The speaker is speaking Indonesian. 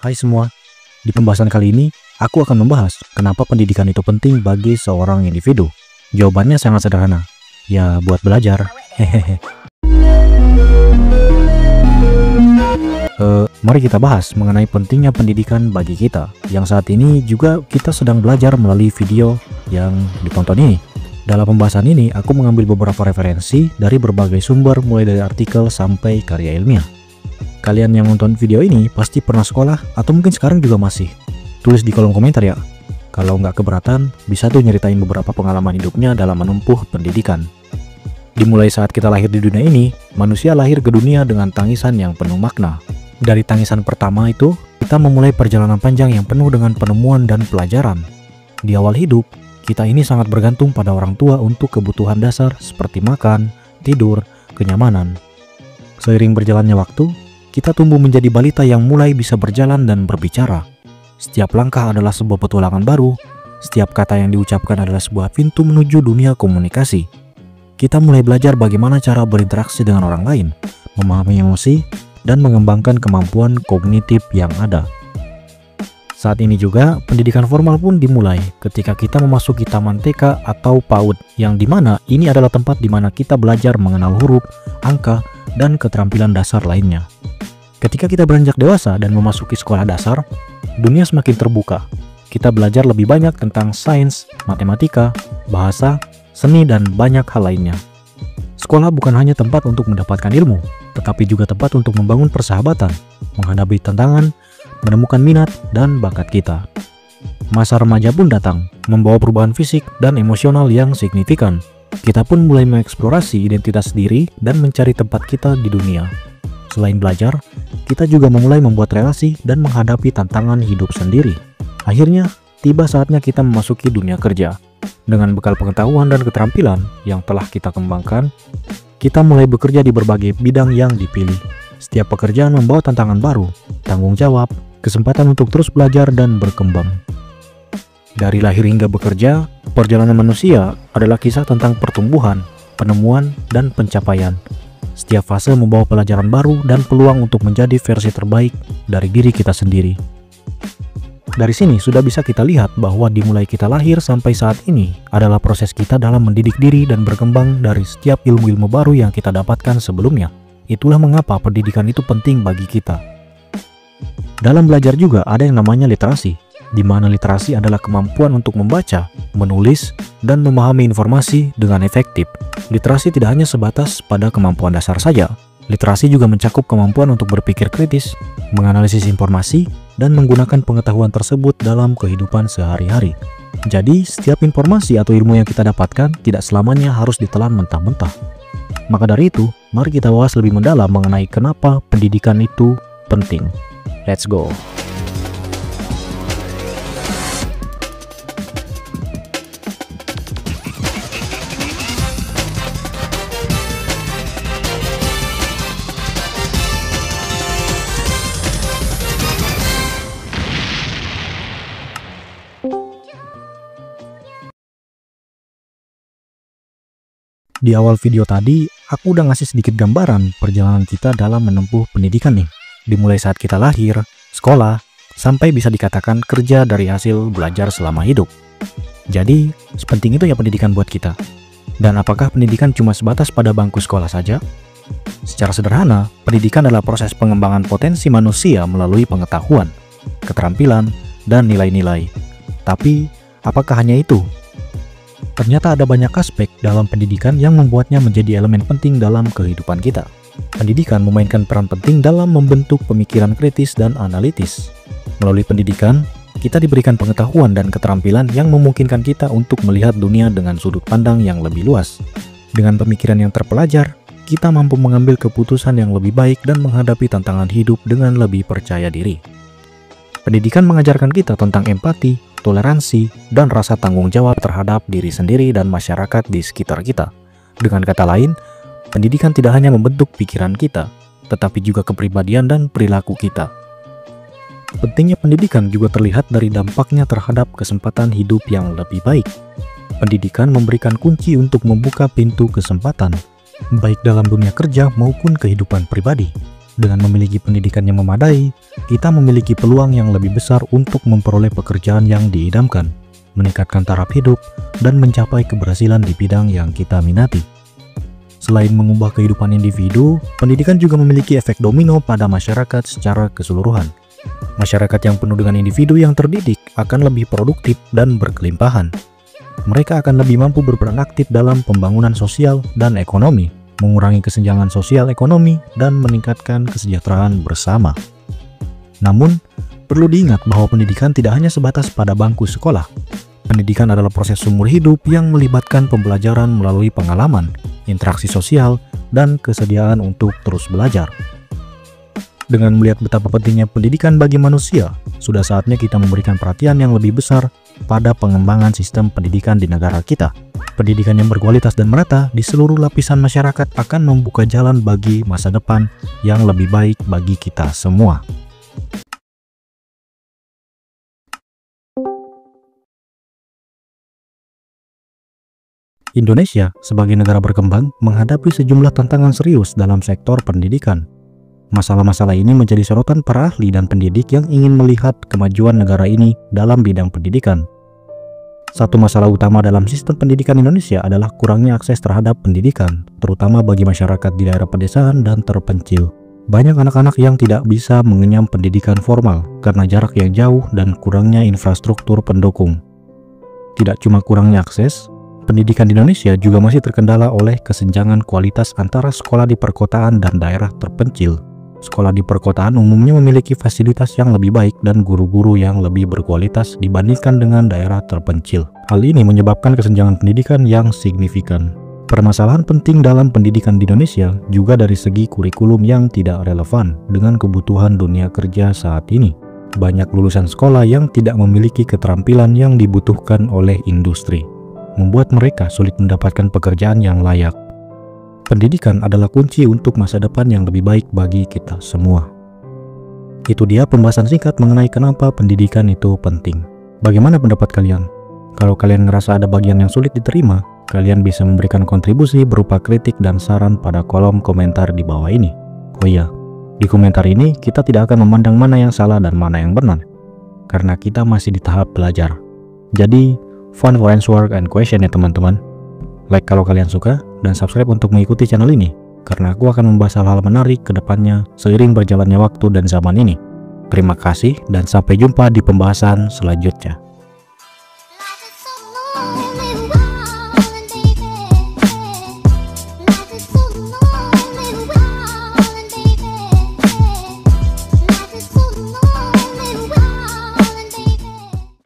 Hai semua, di pembahasan kali ini aku akan membahas kenapa pendidikan itu penting bagi seorang individu. Jawabannya sangat sederhana, ya buat belajar. Hehehe. Mari kita bahas mengenai pentingnya pendidikan bagi kita, yang saat ini juga kita sedang belajar melalui video yang ditonton ini. Dalam pembahasan ini, aku mengambil beberapa referensi dari berbagai sumber mulai dari artikel sampai karya ilmiah. Kalian yang nonton video ini pasti pernah sekolah atau mungkin sekarang juga masih. Tulis di kolom komentar ya. Kalau nggak keberatan, bisa tuh nyeritain beberapa pengalaman hidupnya dalam menempuh pendidikan. Dimulai saat kita lahir di dunia ini, manusia lahir ke dunia dengan tangisan yang penuh makna. Dari tangisan pertama itu, kita memulai perjalanan panjang yang penuh dengan penemuan dan pelajaran. Di awal hidup, kita ini sangat bergantung pada orang tua untuk kebutuhan dasar seperti makan, tidur, kenyamanan. Seiring berjalannya waktu, kita tumbuh menjadi balita yang mulai bisa berjalan dan berbicara. Setiap langkah adalah sebuah petualangan baru, setiap kata yang diucapkan adalah sebuah pintu menuju dunia komunikasi. Kita mulai belajar bagaimana cara berinteraksi dengan orang lain, memahami emosi, dan mengembangkan kemampuan kognitif yang ada. Saat ini juga, pendidikan formal pun dimulai ketika kita memasuki taman TK atau PAUD, yang dimana ini adalah tempat di mana kita belajar mengenal huruf, angka, dan keterampilan dasar lainnya. Ketika kita beranjak dewasa dan memasuki sekolah dasar, dunia semakin terbuka. Kita belajar lebih banyak tentang sains, matematika, bahasa, seni, dan banyak hal lainnya. Sekolah bukan hanya tempat untuk mendapatkan ilmu, tetapi juga tempat untuk membangun persahabatan, menghadapi tantangan, menemukan minat dan bakat kita. Masa remaja pun datang, membawa perubahan fisik dan emosional yang signifikan. Kita pun mulai mengeksplorasi identitas diri dan mencari tempat kita di dunia. Selain belajar, kita juga memulai membuat relasi dan menghadapi tantangan hidup sendiri. Akhirnya, tiba saatnya kita memasuki dunia kerja. Dengan bekal pengetahuan dan keterampilan yang telah kita kembangkan, kita mulai bekerja di berbagai bidang yang dipilih. Setiap pekerjaan membawa tantangan baru, tanggung jawab, kesempatan untuk terus belajar dan berkembang. Dari lahir hingga bekerja, perjalanan manusia adalah kisah tentang pertumbuhan, penemuan, dan pencapaian. Setiap fase membawa pelajaran baru dan peluang untuk menjadi versi terbaik dari diri kita sendiri. Dari sini sudah bisa kita lihat bahwa dimulai kita lahir sampai saat ini adalah proses kita dalam mendidik diri dan berkembang dari setiap ilmu-ilmu baru yang kita dapatkan sebelumnya. Itulah mengapa pendidikan itu penting bagi kita. Dalam belajar juga ada yang namanya literasi, di mana literasi adalah kemampuan untuk membaca, menulis, dan memahami informasi dengan efektif. Literasi tidak hanya sebatas pada kemampuan dasar saja. Literasi juga mencakup kemampuan untuk berpikir kritis, menganalisis informasi, dan menggunakan pengetahuan tersebut dalam kehidupan sehari-hari. Jadi, setiap informasi atau ilmu yang kita dapatkan tidak selamanya harus ditelan mentah-mentah. Maka dari itu, mari kita bahas lebih mendalam mengenai kenapa pendidikan itu penting. Let's go! Di awal video tadi, aku udah ngasih sedikit gambaran perjalanan kita dalam menempuh pendidikan nih. Dimulai saat kita lahir, sekolah, sampai bisa dikatakan kerja dari hasil belajar selama hidup. Jadi, sepenting itu ya pendidikan buat kita. Dan apakah pendidikan cuma sebatas pada bangku sekolah saja? Secara sederhana, pendidikan adalah proses pengembangan potensi manusia melalui pengetahuan, keterampilan, dan nilai-nilai. Tapi, apakah hanya itu? Ternyata ada banyak aspek dalam pendidikan yang membuatnya menjadi elemen penting dalam kehidupan kita. Pendidikan memainkan peran penting dalam membentuk pemikiran kritis dan analitis. Melalui pendidikan, kita diberikan pengetahuan dan keterampilan yang memungkinkan kita untuk melihat dunia dengan sudut pandang yang lebih luas. Dengan pemikiran yang terpelajar, kita mampu mengambil keputusan yang lebih baik dan menghadapi tantangan hidup dengan lebih percaya diri. Pendidikan mengajarkan kita tentang empati, toleransi, dan rasa tanggung jawab terhadap diri sendiri dan masyarakat di sekitar kita. Dengan kata lain, pendidikan tidak hanya membentuk pikiran kita, tetapi juga kepribadian dan perilaku kita. Pentingnya pendidikan juga terlihat dari dampaknya terhadap kesempatan hidup yang lebih baik. Pendidikan memberikan kunci untuk membuka pintu kesempatan, baik dalam dunia kerja maupun kehidupan pribadi. Dengan memiliki pendidikan yang memadai, kita memiliki peluang yang lebih besar untuk memperoleh pekerjaan yang diidamkan, meningkatkan taraf hidup, dan mencapai keberhasilan di bidang yang kita minati. Selain mengubah kehidupan individu, pendidikan juga memiliki efek domino pada masyarakat secara keseluruhan. Masyarakat yang penuh dengan individu yang terdidik akan lebih produktif dan berkelimpahan. Mereka akan lebih mampu berperan aktif dalam pembangunan sosial dan ekonomi, mengurangi kesenjangan sosial ekonomi, dan meningkatkan kesejahteraan bersama. Namun, perlu diingat bahwa pendidikan tidak hanya sebatas pada bangku sekolah. Pendidikan adalah proses seumur hidup yang melibatkan pembelajaran melalui pengalaman, interaksi sosial, dan kesediaan untuk terus belajar. Dengan melihat betapa pentingnya pendidikan bagi manusia, sudah saatnya kita memberikan perhatian yang lebih besar pada pengembangan sistem pendidikan di negara kita. Pendidikan yang berkualitas dan merata di seluruh lapisan masyarakat akan membuka jalan bagi masa depan yang lebih baik bagi kita semua. Indonesia sebagai negara berkembang menghadapi sejumlah tantangan serius dalam sektor pendidikan. Masalah-masalah ini menjadi sorotan para ahli dan pendidik yang ingin melihat kemajuan negara ini dalam bidang pendidikan. Satu masalah utama dalam sistem pendidikan Indonesia adalah kurangnya akses terhadap pendidikan, terutama bagi masyarakat di daerah pedesaan dan terpencil. Banyak anak-anak yang tidak bisa mengenyam pendidikan formal karena jarak yang jauh dan kurangnya infrastruktur pendukung. Tidak cuma kurangnya akses, pendidikan di Indonesia juga masih terkendala oleh kesenjangan kualitas antara sekolah di perkotaan dan daerah terpencil. Sekolah di perkotaan umumnya memiliki fasilitas yang lebih baik dan guru-guru yang lebih berkualitas dibandingkan dengan daerah terpencil. Hal ini menyebabkan kesenjangan pendidikan yang signifikan. Permasalahan penting dalam pendidikan di Indonesia juga dari segi kurikulum yang tidak relevan dengan kebutuhan dunia kerja saat ini. Banyak lulusan sekolah yang tidak memiliki keterampilan yang dibutuhkan oleh industri, membuat mereka sulit mendapatkan pekerjaan yang layak. Pendidikan adalah kunci untuk masa depan yang lebih baik bagi kita semua. Itu dia pembahasan singkat mengenai kenapa pendidikan itu penting. Bagaimana pendapat kalian? Kalau kalian ngerasa ada bagian yang sulit diterima, kalian bisa memberikan kontribusi berupa kritik dan saran pada kolom komentar di bawah ini. Oh iya, di komentar ini kita tidak akan memandang mana yang salah dan mana yang benar, karena kita masih di tahap belajar. Jadi, fun for answer and question ya teman-teman. Like kalau kalian suka, dan subscribe untuk mengikuti channel ini, karena aku akan membahas hal-hal menarik ke depannya seiring berjalannya waktu dan zaman ini. Terima kasih dan sampai jumpa di pembahasan selanjutnya.